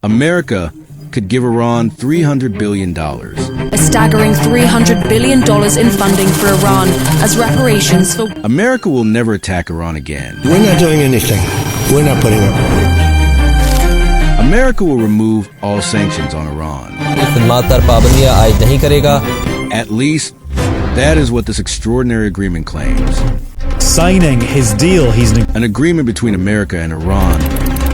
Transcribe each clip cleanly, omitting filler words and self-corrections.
America could give Iran $300 billion. A staggering $300 billion in funding for Iran as reparations for... America will never attack Iran again. We're not doing anything. We're not putting up. America will remove all sanctions on Iran. At least, that is what this extraordinary agreement claims. Signing his deal, an agreement between America and Iran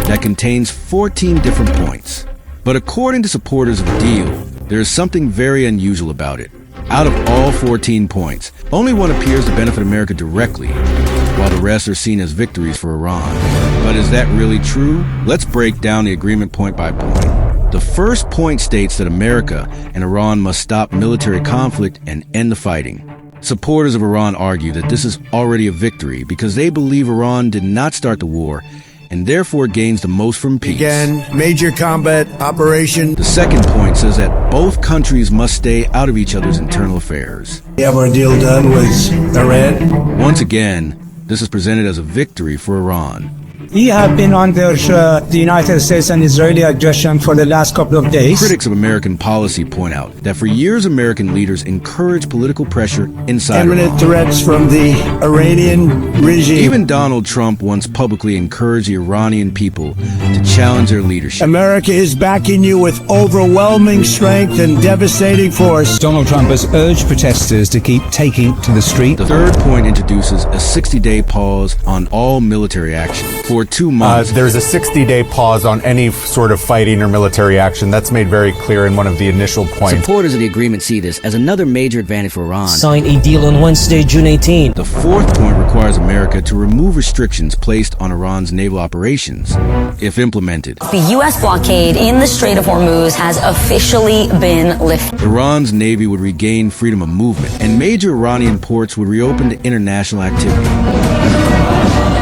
that contains 14 different points. But according to supporters of the deal, there is something very unusual about it. Out of all 14 points, only one appears to benefit America directly, while the rest are seen as victories for Iran. But is that really true? Let's break down the agreement point by point. The first point states that America and Iran must stop military conflict and end the fighting. Supporters of Iran argue that this is already a victory because they believe Iran did not start the war and therefore gains the most from peace. Again, major combat operation. The second point says that both countries must stay out of each other's internal affairs. We have our deal done with Iran. Once again, this is presented as a victory for Iran. We have been under the United States and Israeli aggression for the last couple of days. Critics of American policy point out that for years American leaders encouraged political pressure inside Imminent Iran. threats from the Iranian regime. Even Donald Trump once publicly encouraged the Iranian people to challenge their leadership. America is backing you with overwhelming strength and devastating force. Donald Trump has urged protesters to keep taking to the street. The third point introduces a 60-day pause on all military action. For 2 months. There's a 60-day pause on any sort of fighting or military action. That's made very clear in one of the initial points. Supporters of the agreement see this as another major advantage for Iran. Sign a deal on Wednesday, June 18. The fourth point requires America to remove restrictions placed on Iran's naval operations, if implemented. The U.S. blockade in the Strait of Hormuz has officially been lifted. Iran's navy would regain freedom of movement, and major Iranian ports would reopen to international activity.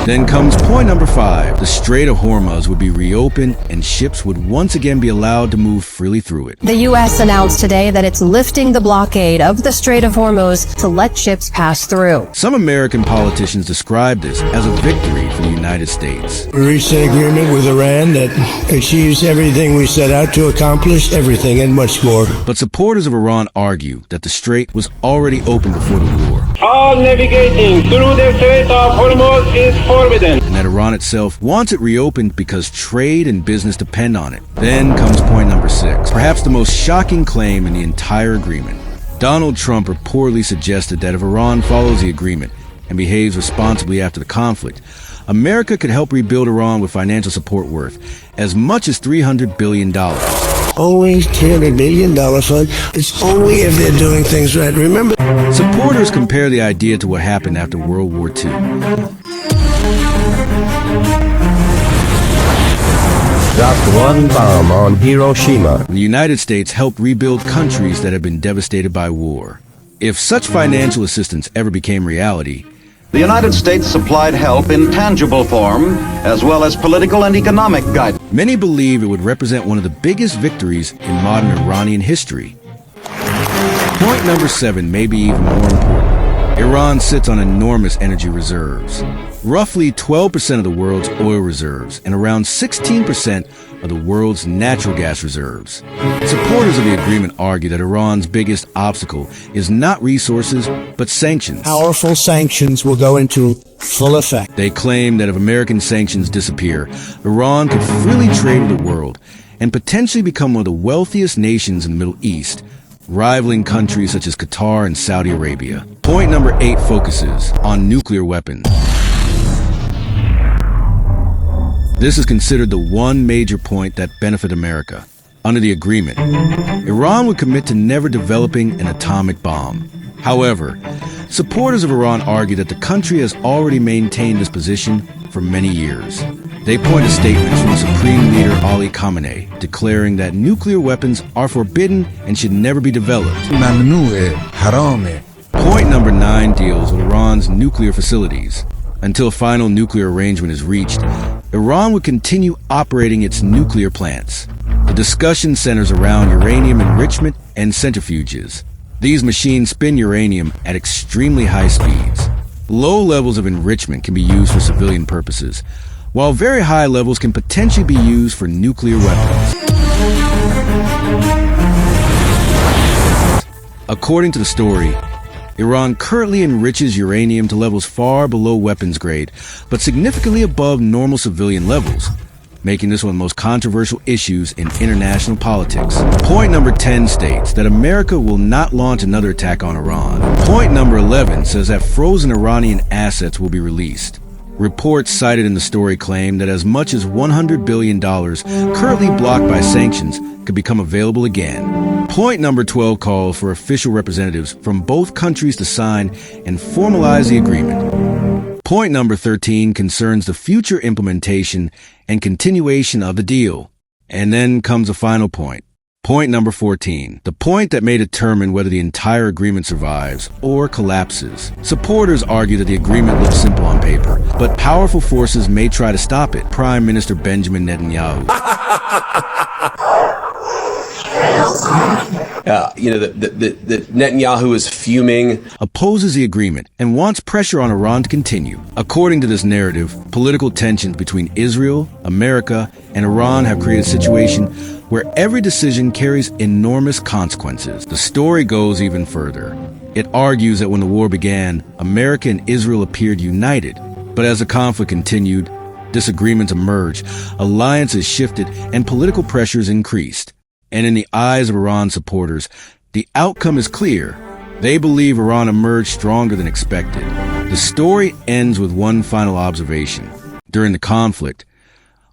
Then comes point number 5. The Strait of Hormuz would be reopened and ships would once again be allowed to move freely through it. The U.S. announced today that it's lifting the blockade of the Strait of Hormuz to let ships pass through. Some American politicians describe this as a victory for the United States. We reached an agreement with Iran that achieves everything we set out to accomplish, everything and much more. But supporters of Iran argue that the strait was already open before the war. All navigating through the Strait of Hormuz is forbidden. And that Iran itself wants it reopened because trade and business depend on it. Then comes point number 6, perhaps the most shocking claim in the entire agreement. Donald Trump reportedly suggested that if Iran follows the agreement and behaves responsibly after the conflict, America could help rebuild Iran with financial support worth as much as $300 billion. Only $300 million fund. It's only if they're doing things right. Remember? Supporters compare the idea to what happened after World War II. Dropped one bomb on Hiroshima. The United States helped rebuild countries that had been devastated by war. If such financial assistance ever became reality, the United States supplied help in tangible form, as well as political and economic guidance. Many believe it would represent one of the biggest victories in modern Iranian history. Point number 7 may be even more important. Iran sits on enormous energy reserves. Roughly 12% of the world's oil reserves and around 16% of the world's natural gas reserves. Supporters of the agreement argue that Iran's biggest obstacle is not resources, but sanctions. Powerful sanctions will go into full effect. They claim that if American sanctions disappear, Iran could freely trade with the world and potentially become one of the wealthiest nations in the Middle East, rivaling countries such as Qatar and Saudi Arabia. Point number 8 focuses on nuclear weapons. This is considered the one major point that benefit America. Under the agreement, Iran would commit to never developing an atomic bomb. However, supporters of Iran argue that the country has already maintained this position for many years. They point to statements from Supreme Leader Ali Khamenei declaring that nuclear weapons are forbidden and should never be developed. Point number 9 deals with Iran's nuclear facilities. Until final nuclear arrangement is reached, Iran would continue operating its nuclear plants. The discussion centers around uranium enrichment and centrifuges. These machines spin uranium at extremely high speeds. Low levels of enrichment can be used for civilian purposes, while very high levels can potentially be used for nuclear weapons. According to the story, Iran currently enriches uranium to levels far below weapons grade, but significantly above normal civilian levels, making this one of the most controversial issues in international politics. Point number 10 states that America will not launch another attack on Iran. Point number 11 says that frozen Iranian assets will be released. Reports cited in the story claim that as much as $100 billion currently blocked by sanctions could become available again. Point number 12 calls for official representatives from both countries to sign and formalize the agreement. Point number 13 concerns the future implementation and continuation of the deal. And then comes a final point. Point number 14, the point that may determine whether the entire agreement survives or collapses. Supporters argue that the agreement looks simple on paper, but powerful forces may try to stop it. Prime Minister Benjamin Netanyahu. The Netanyahu is fuming. Opposes the agreement and wants pressure on Iran to continue. According to this narrative, political tensions between Israel, America, and Iran have created a situation where every decision carries enormous consequences. The story goes even further. It argues that when the war began, America and Israel appeared united. But as the conflict continued, disagreements emerged, alliances shifted, and political pressures increased. And in the eyes of Iran supporters, the outcome is clear. They believe Iran emerged stronger than expected. The story ends with one final observation. During the conflict,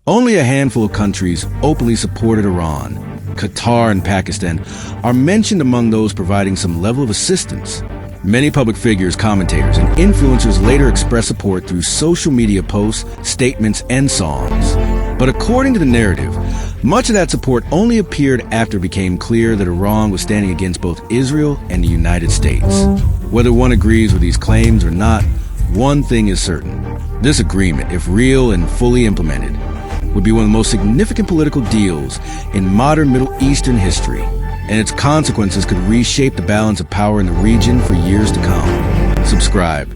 only a handful of countries openly supported Iran. Qatar and Pakistan are mentioned among those providing some level of assistance. Many public figures, commentators, and influencers later expressed support through social media posts, statements, and songs. But according to the narrative, much of that support only appeared after it became clear that Iran was standing against both Israel and the United States. Whether one agrees with these claims or not, one thing is certain. This agreement, if real and fully implemented, would be one of the most significant political deals in modern Middle Eastern history, and its consequences could reshape the balance of power in the region for years to come. Subscribe